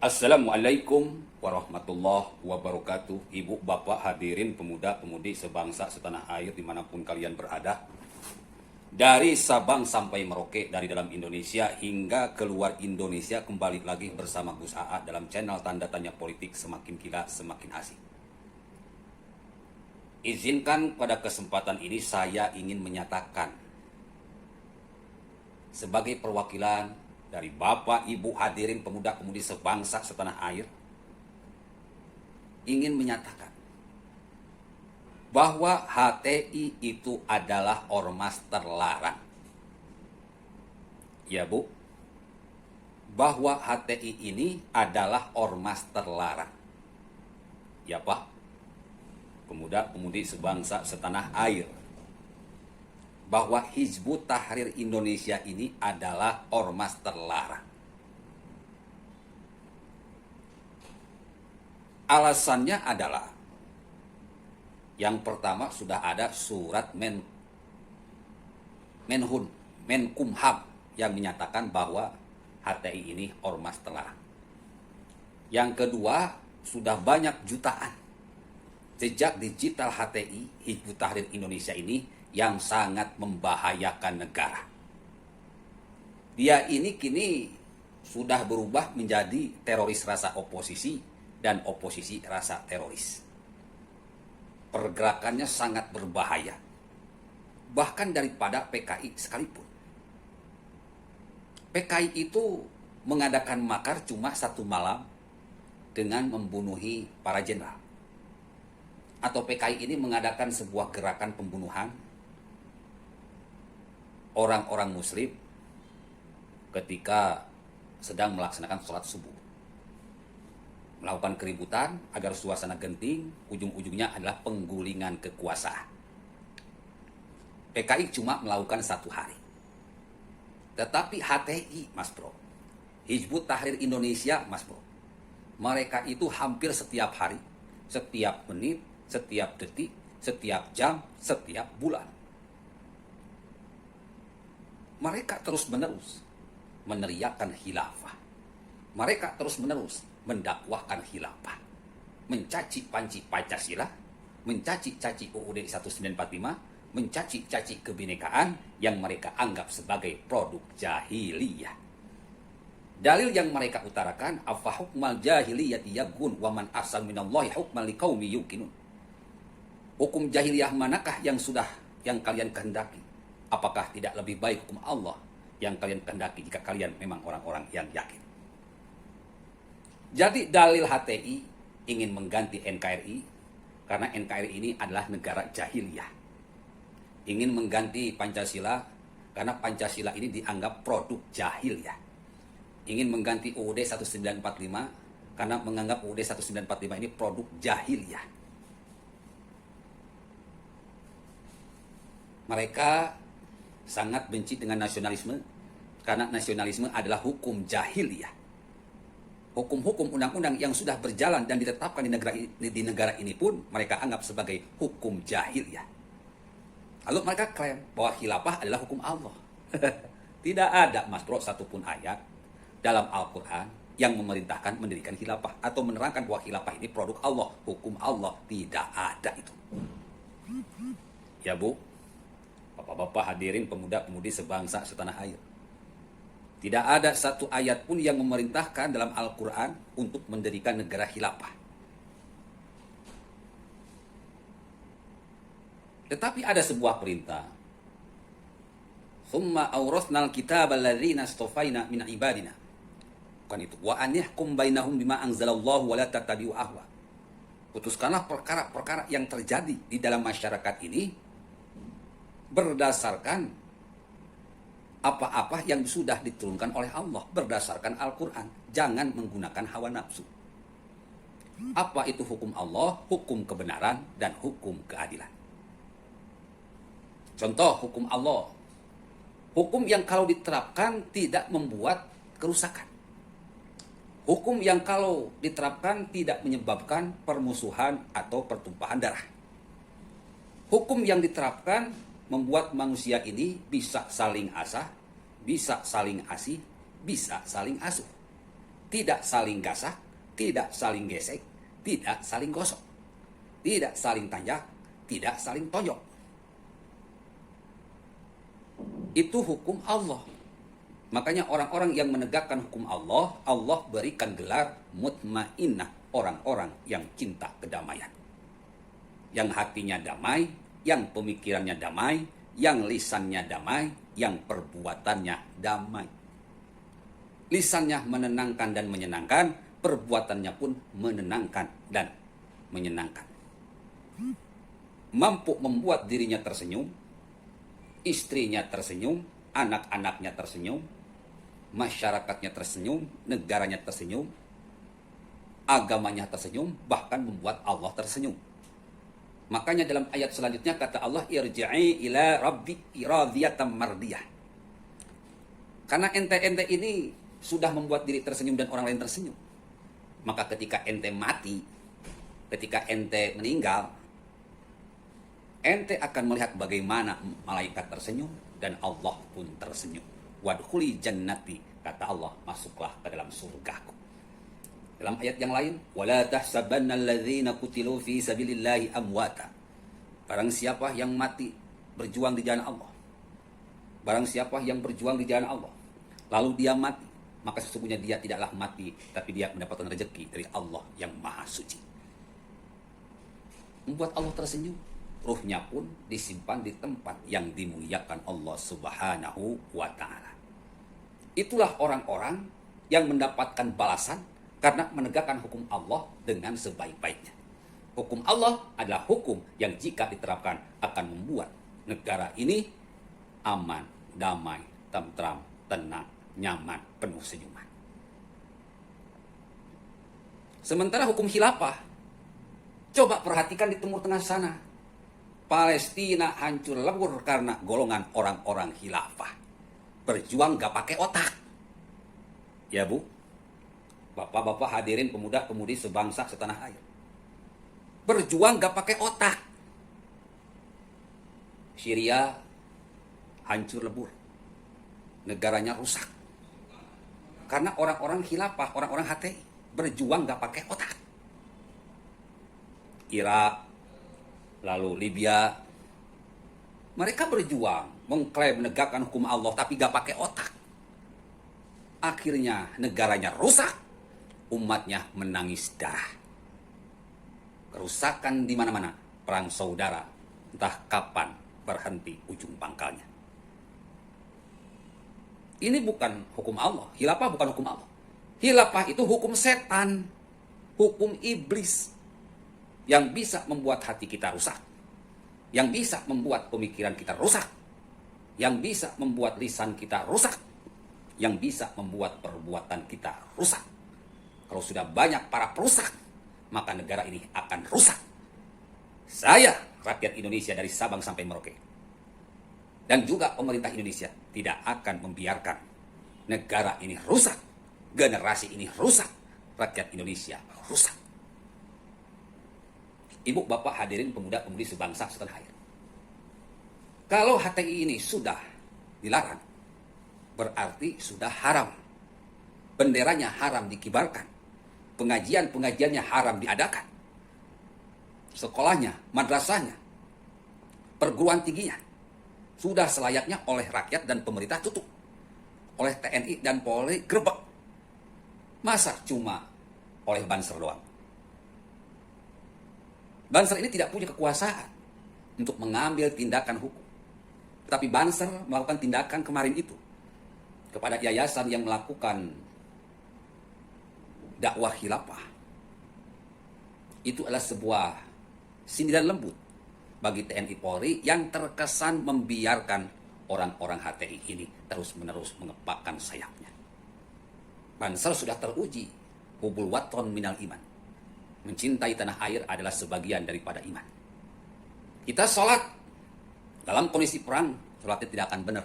Assalamualaikum warahmatullahi wabarakatuh. Ibu, bapak, hadirin pemuda, pemudi sebangsa, setanah air dimanapun kalian berada. Dari Sabang sampai Merauke, dari dalam Indonesia hingga keluar Indonesia, kembali lagi bersama Gus AA dalam channel Tanda Tanya Politik, semakin gila semakin asik. Izinkan pada kesempatan ini saya ingin menyatakan sebagai perwakilan dari Bapak, Ibu, hadirin pemuda-pemudi sebangsa setanah air, ingin menyatakan bahwa HTI itu adalah ormas terlarang. Ya Bu, bahwa HTI ini adalah ormas terlarang. Ya Pak, pemuda-pemudi sebangsa setanah air, bahwa Hizbut Tahrir Indonesia ini adalah ormas terlarang. Alasannya adalah, yang pertama sudah ada surat Menkumham yang menyatakan bahwa HTI ini ormas terlarang. Yang kedua, sudah banyak jutaan jejak digital HTI, Hizbut Tahrir Indonesia ini, yang sangat membahayakan negara. Dia ini kini sudah berubah menjadi teroris rasa oposisi dan oposisi rasa teroris. Pergerakannya sangat berbahaya, bahkan daripada PKI sekalipun. PKI itu mengadakan makar cuma satu malam dengan membunuhi para jenderal. Atau PKI ini mengadakan sebuah gerakan pembunuhan orang-orang muslim ketika sedang melaksanakan sholat subuh. Melakukan keributan agar suasana genting, ujung-ujungnya adalah penggulingan kekuasaan. PKI cuma melakukan satu hari. Tetapi HTI, Mas Bro, Hizbut Tahrir Indonesia, Mas Bro, mereka itu hampir setiap hari, setiap menit, setiap detik, setiap jam, setiap bulan, mereka terus-menerus meneriakkan khilafah. Mereka terus-menerus mendakwahkan khilafah, mencaci-panci Pancasila, mencaci-caci UUD 1945, mencaci-caci kebinekaan yang mereka anggap sebagai produk jahiliyah. Dalil yang mereka utarakan, afa hukmal jahiliyati yabghun wa man ahsanu minallahi hukman liqaumi yuqinun. Hukum jahiliyah manakah yang kalian kehendaki? Apakah tidak lebih baik hukum Allah yang kalian kehendaki jika kalian memang orang-orang yang yakin? Jadi dalil HTI ingin mengganti NKRI karena NKRI ini adalah negara jahiliyah. Ingin mengganti Pancasila karena Pancasila ini dianggap produk jahiliyah. Ingin mengganti UUD 1945 karena menganggap UUD 1945 ini produk jahiliyah. Mereka sangat benci dengan nasionalisme karena nasionalisme adalah hukum jahiliyah. Hukum-hukum undang-undang yang sudah berjalan dan ditetapkan di negara ini pun mereka anggap sebagai hukum jahiliyah. Lalu mereka klaim bahwa khilafah adalah hukum Allah. Tidak ada, Mas Bro, satupun ayat dalam Al-Quran yang memerintahkan mendirikan khilafah atau menerangkan bahwa khilafah ini produk Allah, hukum Allah. Tidak ada itu. Ya Bu, Bapak-bapak, hadirin pemuda-pemudi sebangsa setanah air, tidak ada satu ayat pun yang memerintahkan dalam Al-Quran untuk mendirikan negara khilafah. Tetapi ada sebuah perintah. Tsumma awrasnal kitaba alladzina astafaina min ibadina. Bukan itu. Wa an yahkum bainahum bima anzalallahu wa la tattabi'u ahwa. Putuskanlah perkara-perkara yang terjadi di dalam masyarakat ini berdasarkan apa-apa yang sudah diturunkan oleh Allah, berdasarkan Al-Quran. Jangan menggunakan hawa nafsu. Apa itu hukum Allah? Hukum kebenaran dan hukum keadilan. Contoh hukum Allah. Hukum yang kalau diterapkan tidak membuat kerusakan. Hukum yang kalau diterapkan tidak menyebabkan permusuhan atau pertumpahan darah. Hukum yang diterapkan membuat manusia ini bisa saling asah, bisa saling asih, bisa saling asuh. Tidak saling gasak, tidak saling gesek, tidak saling gosok, tidak saling tanjak, tidak saling tonjok. Itu hukum Allah. Makanya orang-orang yang menegakkan hukum Allah, Allah berikan gelar mutmainnah, orang-orang yang cinta kedamaian. Yang hatinya damai, yang pemikirannya damai, yang lisannya damai, yang perbuatannya damai. Lisannya menenangkan dan menyenangkan, perbuatannya pun menenangkan dan menyenangkan. Mampu membuat dirinya tersenyum, istrinya tersenyum, anak-anaknya tersenyum, masyarakatnya tersenyum, negaranya tersenyum, agamanya tersenyum, bahkan membuat Allah tersenyum. Makanya dalam ayat selanjutnya kata Allah, irji'i ila rabbiki radiyatan mardiyah. Karena ente-ente ini sudah membuat diri tersenyum dan orang lain tersenyum. Maka ketika ente mati, ketika ente meninggal, ente akan melihat bagaimana malaikat tersenyum dan Allah pun tersenyum. Wadkhuli jannati, kata Allah, masuklah ke dalam surgaku. Dalam ayat yang lain, wala tahsabanna alladzina qutilu fi sabilillahi amwata. Barang siapa yang mati berjuang di jalan Allah, barang siapa yang berjuang di jalan Allah, lalu dia mati, maka sesungguhnya dia tidaklah mati, tapi dia mendapatkan rezeki dari Allah yang Maha Suci. Membuat Allah tersenyum, ruhnya pun disimpan di tempat yang dimuliakan Allah Subhanahu wa Ta'ala. Itulah orang-orang yang mendapatkan balasan karena menegakkan hukum Allah dengan sebaik-baiknya. Hukum Allah adalah hukum yang jika diterapkan akan membuat negara ini aman, damai, tentram, tenang, nyaman, penuh senyuman. Sementara hukum khilafah, coba perhatikan di Timur Tengah sana. Palestina hancur lebur karena golongan orang-orang khilafah. Berjuang gak pakai otak. Ya Bu, Bapak-bapak hadirin pemuda-pemudi sebangsa setanah air. Berjuang gak pakai otak. Syria hancur lebur. Negaranya rusak. Karena orang-orang khilafah, orang-orang HTI berjuang gak pakai otak. Irak, lalu Libya, mereka berjuang mengklaim menegakkan hukum Allah tapi gak pakai otak. Akhirnya negaranya rusak. Umatnya menangis darah. Kerusakan di mana-mana, perang saudara, entah kapan berhenti ujung pangkalnya. Ini bukan hukum Allah, khilafah bukan hukum Allah. Khilafah itu hukum setan, hukum iblis yang bisa membuat hati kita rusak, yang bisa membuat pemikiran kita rusak, yang bisa membuat lisan kita rusak, yang bisa membuat perbuatan kita rusak. Kalau sudah banyak para perusak, maka negara ini akan rusak. Saya, rakyat Indonesia dari Sabang sampai Merauke, dan juga pemerintah Indonesia tidak akan membiarkan negara ini rusak, generasi ini rusak, rakyat Indonesia rusak. Ibu, bapak, hadirin pemuda-pemudi sebangsa setanah air. Kalau HTI ini sudah dilarang, berarti sudah haram. Benderanya haram dikibarkan. Pengajian-pengajiannya haram diadakan. Sekolahnya, madrasahnya, perguruan tingginya sudah selayaknya oleh rakyat dan pemerintah tutup. Oleh TNI dan Polri gerbek. Masa cuma oleh Banser doang? Banser ini tidak punya kekuasaan untuk mengambil tindakan hukum. Tapi Banser melakukan tindakan kemarin itu kepada yayasan yang melakukan dakwah khilafah. Itu adalah sebuah sindiran lembut bagi TNI Polri yang terkesan membiarkan orang-orang HTI ini terus-menerus mengepakkan sayapnya. Banser sudah teruji, hubul waton minal iman. Mencintai tanah air adalah sebagian daripada iman. Kita sholat dalam kondisi perang, sholatnya tidak akan benar.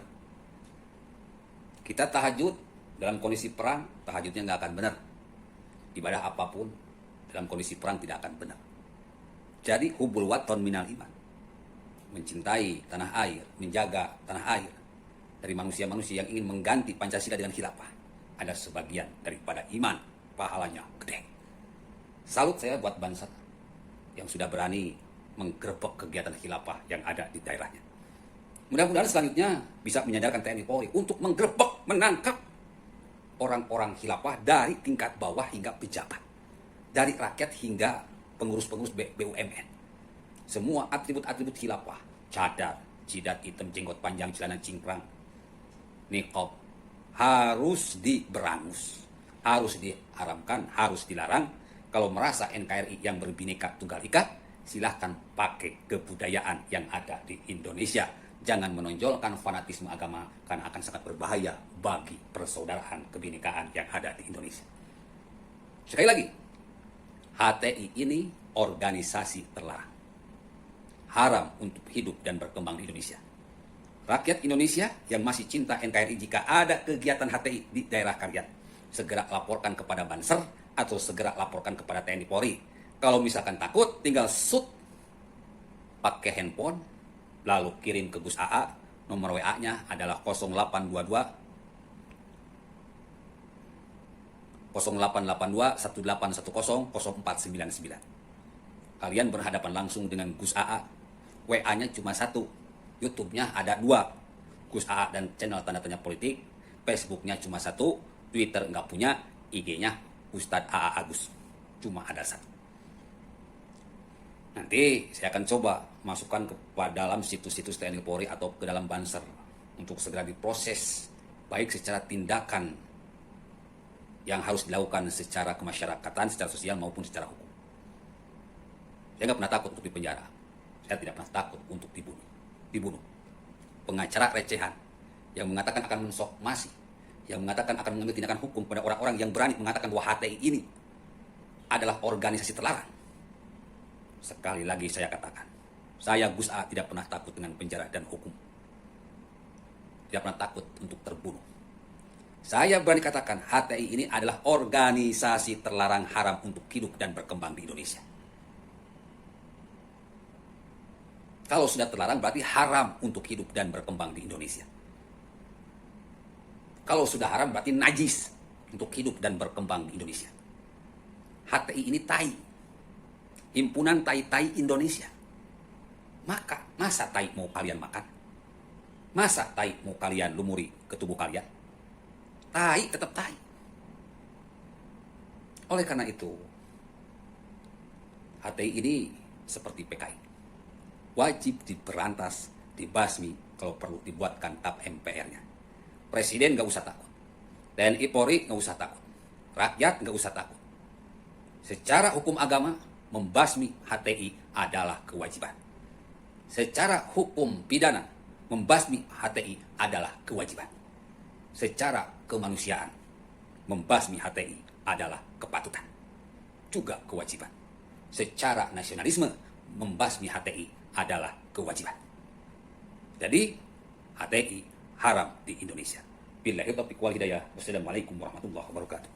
Kita tahajud dalam kondisi perang, tahajudnya nggak akan benar. Ibadah apapun dalam kondisi perang tidak akan benar. Jadi hubul waton minal iman. Mencintai tanah air, menjaga tanah air dari manusia-manusia yang ingin mengganti Pancasila dengan khilafah. ada sebagian daripada iman, pahalanya gede. Salut saya buat Bansar yang sudah berani menggerebek kegiatan khilafah yang ada di daerahnya. Mudah-mudahan selanjutnya bisa menyadarkan TNI Polri untuk menggerebek, menangkap orang-orang khilafah dari tingkat bawah hingga pejabat, dari rakyat hingga pengurus-pengurus BUMN. Semua atribut-atribut khilafah, cadar, jidat hitam, jenggot panjang, celana cingkrang, niqab, harus diberangus, harus diharamkan, harus dilarang. Kalau merasa NKRI yang berbineka tunggal ika, silahkan pakai kebudayaan yang ada di Indonesia. Jangan menonjolkan fanatisme agama, karena akan sangat berbahaya bagi persaudaraan kebinekaan yang ada di Indonesia. Sekali lagi, HTI ini organisasi terlarang. Haram untuk hidup dan berkembang di Indonesia. Rakyat Indonesia yang masih cinta NKRI, jika ada kegiatan HTI di daerah kalian, segera laporkan kepada Banser atau segera laporkan kepada TNI Polri. Kalau misalkan takut, tinggal shoot pakai handphone, lalu kirim ke Gus AA. Nomor WA-nya adalah 0882 1810 0499. Kalian berhadapan langsung dengan Gus AA. WA-nya cuma satu, YouTube-nya ada 2, Gus AA dan channel tanda tanya politik. Facebook-nya cuma 1, Twitter nggak punya, IG-nya Ustadz AA Agus, cuma ada 1. Nanti saya akan coba masukkan ke dalam situs-situs TNI Polri atau ke dalam Banser untuk segera diproses, baik secara tindakan yang harus dilakukan secara kemasyarakatan, secara sosial maupun secara hukum. Saya nggak pernah takut untuk dipenjara. Saya tidak pernah takut untuk dibunuh. Pengacara recehan yang mengatakan akan mensokmasi, yang mengatakan akan mengambil tindakan hukum pada orang-orang yang berani mengatakan bahwa HTI ini adalah organisasi terlarang. Sekali lagi saya katakan, saya Gus A tidak pernah takut dengan penjara dan hukum. Tidak pernah takut untuk terbunuh. Saya berani katakan HTI ini adalah organisasi terlarang, haram untuk hidup dan berkembang di Indonesia. Kalau sudah terlarang berarti haram untuk hidup dan berkembang di Indonesia. Kalau sudah haram berarti najis untuk hidup dan berkembang di Indonesia. HTI ini tai. Himpunan tai-tai Indonesia. Masa tai mau kalian makan? Masa tai mau kalian lumuri ke tubuh kalian? Tai tetap tai. Oleh karena itu, HTI ini seperti PKI. Wajib diberantas, dibasmi, kalau perlu dibuatkan tap MPR-nya. Presiden nggak usah takut. TNI Polri nggak usah takut. Rakyat nggak usah takut. Secara hukum agama, membasmi HTI adalah kewajiban. Secara hukum pidana, membasmi HTI adalah kewajiban. Secara kemanusiaan, membasmi HTI adalah kepatutan, juga kewajiban. Secara nasionalisme, membasmi HTI adalah kewajiban. Jadi, HTI haram di Indonesia. Billahi taufiq wal hidayah. Wassalamualaikum warahmatullahi wabarakatuh.